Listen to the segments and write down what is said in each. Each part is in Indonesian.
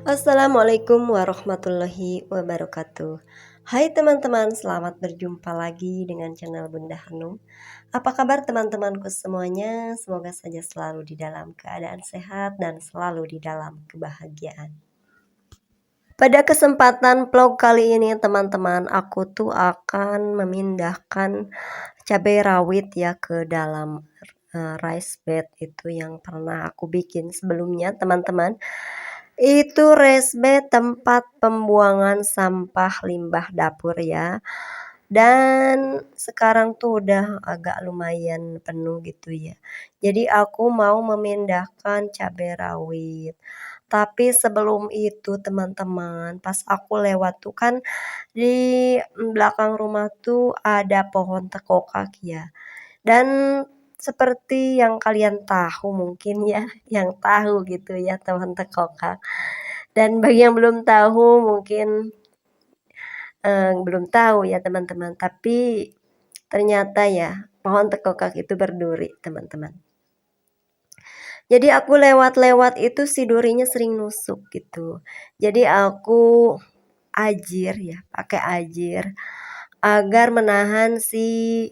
Assalamualaikum warahmatullahi wabarakatuh. Hai teman-teman, selamat berjumpa lagi dengan channel Bunda Hanum. Apa kabar teman-temanku semuanya? Semoga saja selalu di dalam keadaan sehat dan selalu di dalam kebahagiaan. Pada kesempatan vlog kali ini teman-teman, aku tuh akan memindahkan cabai rawit ya ke dalam rice bed itu yang pernah aku bikin sebelumnya teman-teman. Itu rice bed tempat pembuangan sampah limbah dapur ya. Dan sekarang tuh udah agak lumayan penuh gitu ya. Jadi aku mau memindahkan cabai rawit. Tapi sebelum itu teman-teman, pas aku lewat tuh kan di belakang rumah tuh ada pohon tekokak ya. Dan seperti yang kalian tahu mungkin ya, yang tahu gitu ya pohon tekokak. Dan bagi yang belum tahu mungkin belum tahu ya teman-teman, tapi ternyata ya pohon tekokak itu berduri teman-teman. Jadi aku lewat-lewat itu si durinya sering nusuk gitu. Jadi aku ajir ya, pakai ajir agar menahan si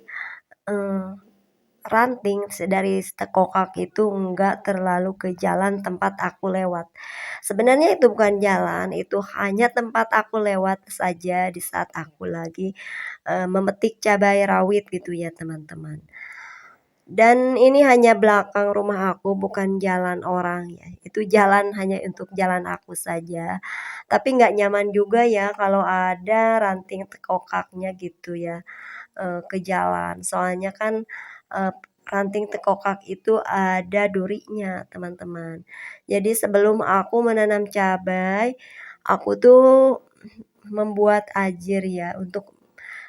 ranting dari tekokak itu enggak terlalu ke jalan tempat aku lewat. Sebenarnya itu bukan jalan, itu hanya tempat aku lewat saja di saat aku lagi memetik cabai rawit gitu ya teman-teman. Dan ini hanya belakang rumah aku, bukan jalan orang ya. Itu jalan hanya untuk jalan aku saja. Tapi nggak nyaman juga ya kalau ada ranting tekokaknya gitu ya ke jalan. Soalnya kan ranting tekokak itu ada durinya teman-teman. Jadi sebelum aku menanam cabai, aku tuh membuat ajir ya untuk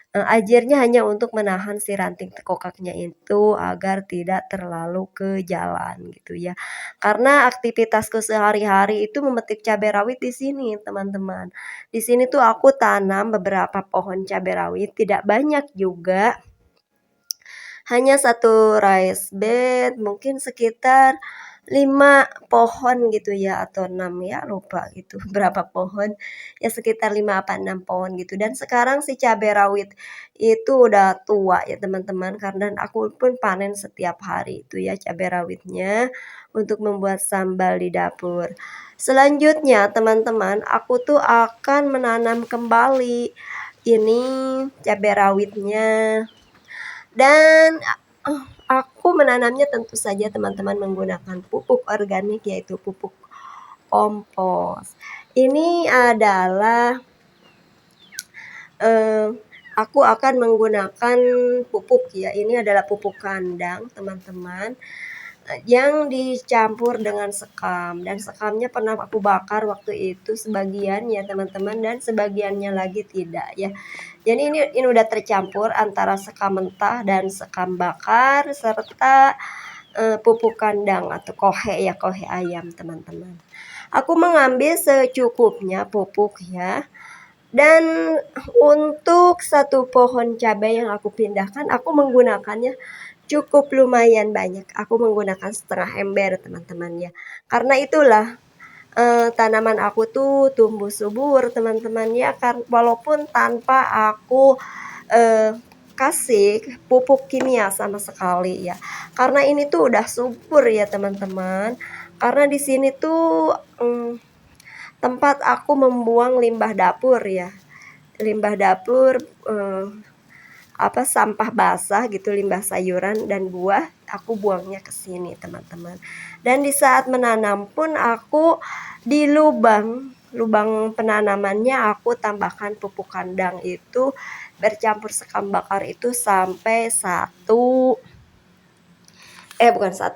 ajirnya hanya untuk menahan si ranting tekokaknya itu agar tidak terlalu ke jalan gitu ya. Karena aktivitasku sehari-hari itu memetik cabai rawit di sini, teman-teman. Di sini tuh aku tanam beberapa pohon cabai rawit, tidak banyak juga. Hanya satu rice bed, mungkin sekitar 5 pohon gitu ya atau 6 ya, lupa gitu berapa pohon. Ya sekitar 5 apa 6 pohon gitu. Dan sekarang si cabai rawit itu udah tua ya teman-teman, karena aku pun panen setiap hari itu ya cabai rawitnya untuk membuat sambal di dapur. Selanjutnya teman-teman, aku tuh akan menanam kembali ini cabai rawitnya. Dan aku menanamnya tentu saja teman-teman menggunakan pupuk organik yaitu pupuk kompos. Ini adalah aku akan menggunakan pupuk ya. Ini adalah pupuk kandang teman-teman yang dicampur dengan sekam, dan sekamnya pernah aku bakar waktu itu sebagian ya teman-teman, dan sebagiannya lagi tidak ya. Jadi ini udah tercampur antara sekam mentah dan sekam bakar serta pupuk kandang atau kohe ya, kohe ayam teman-teman. Aku mengambil secukupnya pupuk ya. Dan untuk satu pohon cabai yang aku pindahkan, aku menggunakannya cukup lumayan banyak. Aku menggunakan setengah ember teman-teman ya. Karena itulah tanaman aku tuh tumbuh subur teman-teman ya, walaupun tanpa aku kasih pupuk kimia sama sekali ya. Karena ini tuh udah subur ya teman-teman. Karena di sini tuh tempat aku membuang limbah dapur ya. Limbah dapur sampah basah gitu, limbah sayuran dan buah, aku buangnya ke sini teman-teman. Dan di saat menanam pun aku di lubang penanamannya aku tambahkan pupuk kandang itu bercampur sekam bakar itu sampai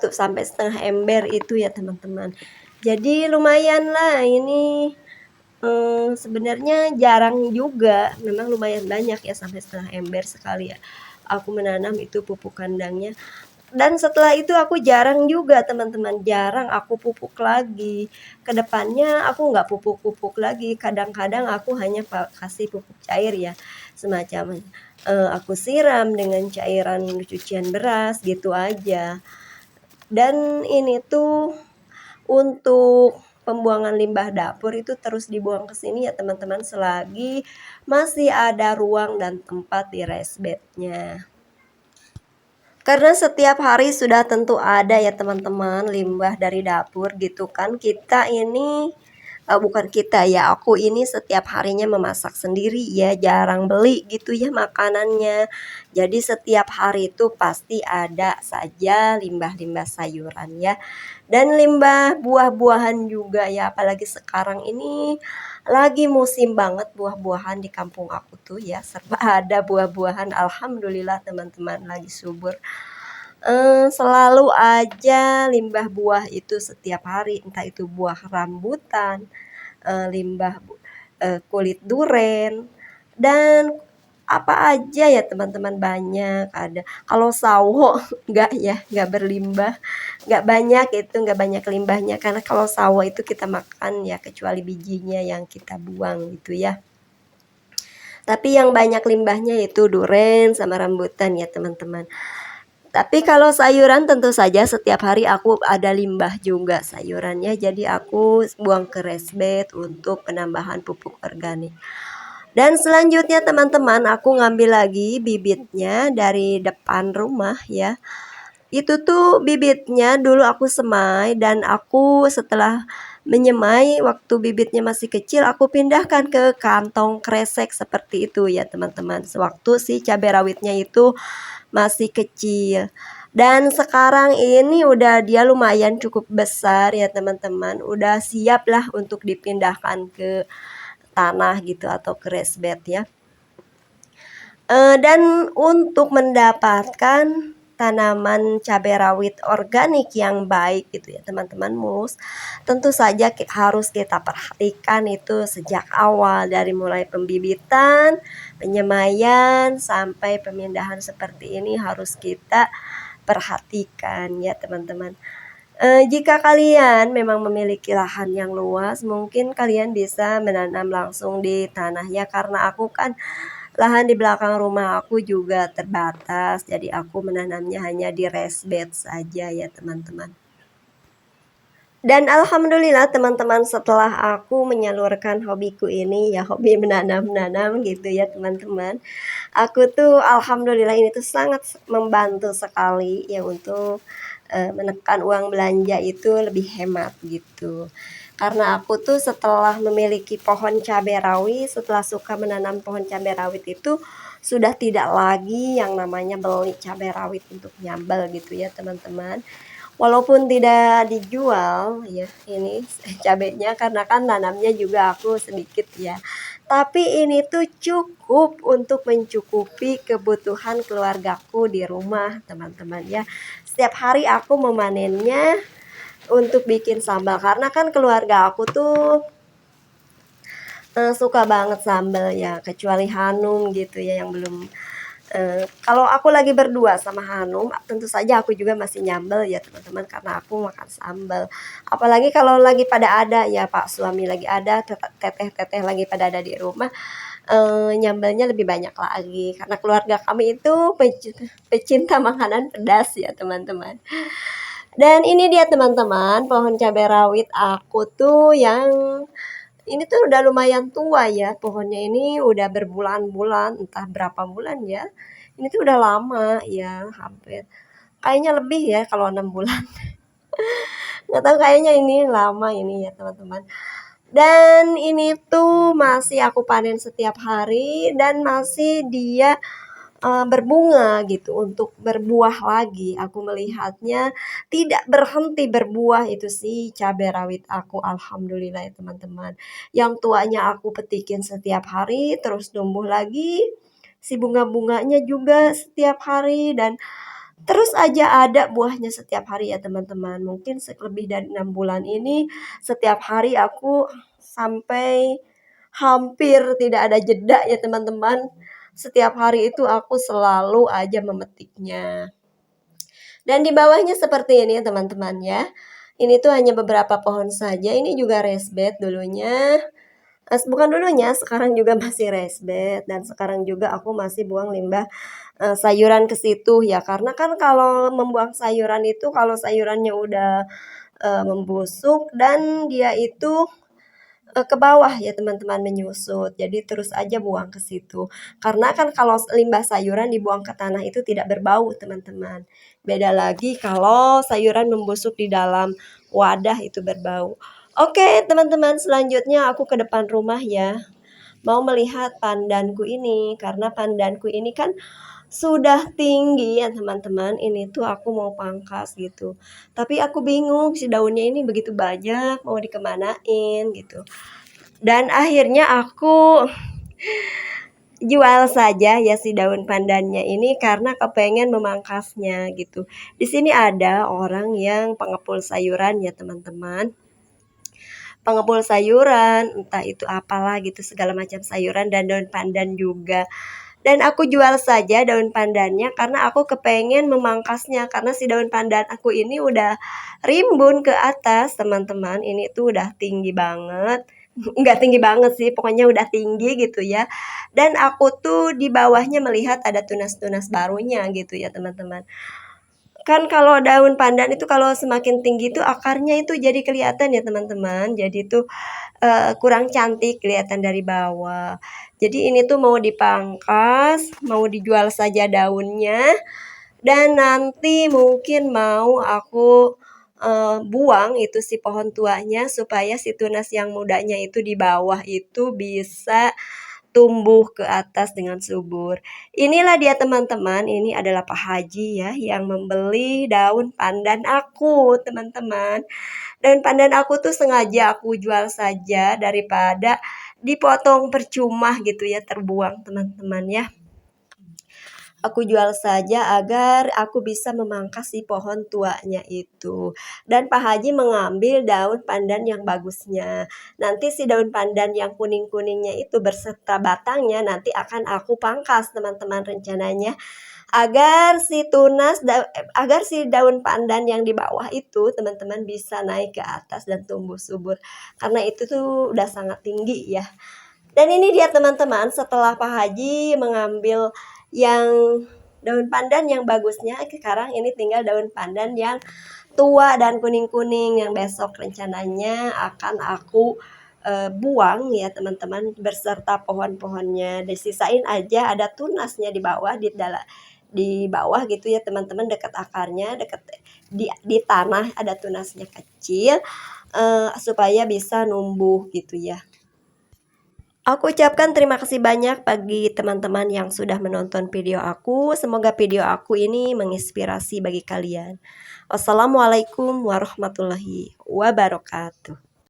sampai setengah ember itu ya teman-teman. Jadi lumayan lah ini. Sebenarnya jarang juga, memang lumayan banyak ya sampai setengah ember sekali ya aku menanam itu pupuk kandangnya. Dan setelah itu aku jarang juga teman-teman, jarang aku pupuk lagi. Kedepannya aku nggak pupuk-pupuk lagi, kadang-kadang aku hanya kasih pupuk cair ya, semacam aku siram dengan cairan cucian beras gitu aja. Dan ini tuh untuk pembuangan limbah dapur itu terus dibuang ke sini ya teman-teman, selagi masih ada ruang dan tempat di restbed-nya. Karena setiap hari sudah tentu ada ya teman-teman limbah dari dapur gitu kan. Kita ini bukan kita ya, aku ini setiap harinya memasak sendiri ya, jarang beli gitu ya makanannya. Jadi setiap hari itu pasti ada saja limbah-limbah sayuran ya. Dan limbah buah-buahan juga ya, apalagi sekarang ini lagi musim banget buah-buahan di kampung aku tuh ya, serba ada buah-buahan, alhamdulillah teman-teman lagi subur. Selalu aja limbah buah itu setiap hari, entah itu buah rambutan, limbah kulit duren, dan apa aja ya teman-teman, banyak ada. Kalau sawo enggak ya, enggak berlimbah, enggak banyak itu, enggak banyak limbahnya, karena kalau sawo itu kita makan ya, kecuali bijinya yang kita buang gitu ya. Tapi yang banyak limbahnya itu duren sama rambutan ya teman-teman. Tapi kalau sayuran tentu saja setiap hari aku ada limbah juga sayurannya, jadi aku buang ke restbed untuk penambahan pupuk organik. Dan selanjutnya teman-teman, aku ngambil lagi bibitnya dari depan rumah ya. Itu tuh bibitnya dulu aku semai, dan aku setelah menyemai waktu bibitnya masih kecil, aku pindahkan ke kantong kresek seperti itu ya teman-teman. Sewaktu si cabai rawitnya itu masih kecil. Dan sekarang ini udah dia lumayan cukup besar ya teman-teman, udah siap lah untuk dipindahkan ke tanah gitu atau ke raised ya. Dan untuk mendapatkan tanaman cabai rawit organik yang baik gitu ya teman-teman, mulus, tentu saja harus kita perhatikan itu sejak awal, dari mulai pembibitan, penyemaian, sampai pemindahan seperti ini harus kita perhatikan ya teman-teman. Jika kalian memang memiliki lahan yang luas, mungkin kalian bisa menanam langsung di tanahnya, karena aku kan lahan di belakang rumah aku juga terbatas, jadi aku menanamnya hanya di raised bed saja ya teman-teman. Dan alhamdulillah teman-teman, setelah aku menyalurkan hobiku ini ya, hobi menanam-nanam gitu ya teman-teman, aku tuh alhamdulillah ini tuh sangat membantu sekali ya untuk menekan uang belanja itu lebih hemat gitu. Karena aku tuh setelah memiliki pohon cabai rawit, setelah suka menanam pohon cabai rawit itu, sudah tidak lagi yang namanya beli cabai rawit untuk nyambel gitu ya teman-teman. Walaupun tidak dijual ya ini cabenya, karena kan nanamnya juga aku sedikit ya. Tapi ini tuh cukup untuk mencukupi kebutuhan keluargaku di rumah teman-teman ya. Setiap hari aku memanennya untuk bikin sambal, karena kan keluarga aku tuh suka banget sambal ya, kecuali Hanum gitu ya yang belum. Kalau aku lagi berdua sama Hanum, tentu saja aku juga masih nyambel ya teman-teman, karena aku makan sambal. Apalagi kalau lagi pada ada ya, Pak suami lagi ada, teteh-teteh lagi pada ada di rumah, nyambelnya lebih banyak lagi, karena keluarga kami itu pecinta makanan pedas ya teman-teman. Dan ini dia teman-teman, pohon cabai rawit aku tuh yang ini tuh udah lumayan tua ya, pohonnya ini udah berbulan-bulan, entah berapa bulan ya. Ini tuh udah lama ya, hampir kayaknya lebih ya kalau 6 bulan. Nggak tahu, kayaknya ini lama ini ya teman-teman. Dan ini tuh masih aku panen setiap hari, dan masih dia berbunga gitu untuk berbuah lagi. Aku melihatnya tidak berhenti berbuah itu sih cabai rawit aku, alhamdulillah ya teman-teman. Yang tuanya aku petikin setiap hari terus tumbuh lagi, si bunga-bunganya juga setiap hari, dan terus aja ada buahnya setiap hari ya teman-teman. Mungkin lebih dari 6 bulan ini setiap hari aku sampai hampir tidak ada jeda ya teman-teman. Setiap hari itu aku selalu aja memetiknya. Dan di bawahnya seperti ini ya teman-teman ya. Ini tuh hanya beberapa pohon saja. Ini juga raised bed dulunya. Bukan dulunya, sekarang juga masih raised bed. Dan sekarang juga aku masih buang limbah sayuran ke situ ya. Karena kan kalau membuang sayuran itu, kalau sayurannya udah membusuk dan dia itu ke bawah ya teman-teman menyusut. Jadi terus aja buang ke situ. Karena kan kalau limbah sayuran dibuang ke tanah itu tidak berbau teman-teman. Beda lagi kalau sayuran membusuk di dalam wadah itu berbau. Oke teman-teman, selanjutnya aku ke depan rumah ya. Mau melihat pandanku ini karena pandanku ini kan sudah tinggi ya teman-teman. Ini tuh aku mau pangkas gitu. Tapi aku bingung si daunnya ini begitu banyak mau dikemanain gitu. Dan akhirnya aku jual saja ya si daun pandannya ini karena kepengen memangkasnya gitu. Di sini ada orang yang pengepul sayuran ya teman-teman. Pengepul sayuran, entah itu apalah gitu segala macam sayuran dan daun pandan juga. Dan aku jual saja daun pandannya karena aku kepengen memangkasnya karena si daun pandan aku ini udah rimbun ke atas teman-teman. Ini tuh udah tinggi banget. Nggak tinggi banget sih, pokoknya udah tinggi gitu ya. Dan aku tuh di bawahnya melihat ada tunas-tunas barunya gitu ya teman-teman. Kan kalau daun pandan itu kalau semakin tinggi tuh akarnya itu jadi kelihatan ya teman-teman. Jadi tuh kurang cantik kelihatan dari bawah. Jadi ini tuh mau dipangkas, mau dijual saja daunnya, dan nanti mungkin mau aku buang itu si pohon tuanya supaya si tunas yang mudanya itu di bawah itu bisa tumbuh ke atas dengan subur. Inilah dia teman-teman, ini adalah Pak Haji ya yang membeli daun pandan aku, teman-teman. Daun pandan aku tuh sengaja aku jual saja daripada dipotong percuma gitu ya, terbuang teman-teman ya. Aku jual saja agar aku bisa memangkas si pohon tuanya itu. Dan Pak Haji mengambil daun pandan yang bagusnya. Nanti si daun pandan yang kuning-kuningnya itu berserta batangnya nanti akan aku pangkas teman-teman rencananya. Agar si daun pandan yang di bawah itu teman-teman bisa naik ke atas dan tumbuh subur. Karena itu tuh udah sangat tinggi ya. Dan ini dia teman-teman, setelah Pak Haji mengambil yang daun pandan yang bagusnya, sekarang ini tinggal daun pandan yang tua dan kuning-kuning yang besok rencananya akan aku buang ya teman-teman beserta pohon-pohonnya. Disisain aja ada tunasnya di bawah gitu ya teman-teman, dekat akarnya, dekat di tanah ada tunasnya kecil supaya bisa numbuh gitu ya. Aku ucapkan terima kasih banyak bagi teman-teman yang sudah menonton video aku. Semoga video aku ini menginspirasi bagi kalian. Wassalamualaikum warahmatullahi wabarakatuh.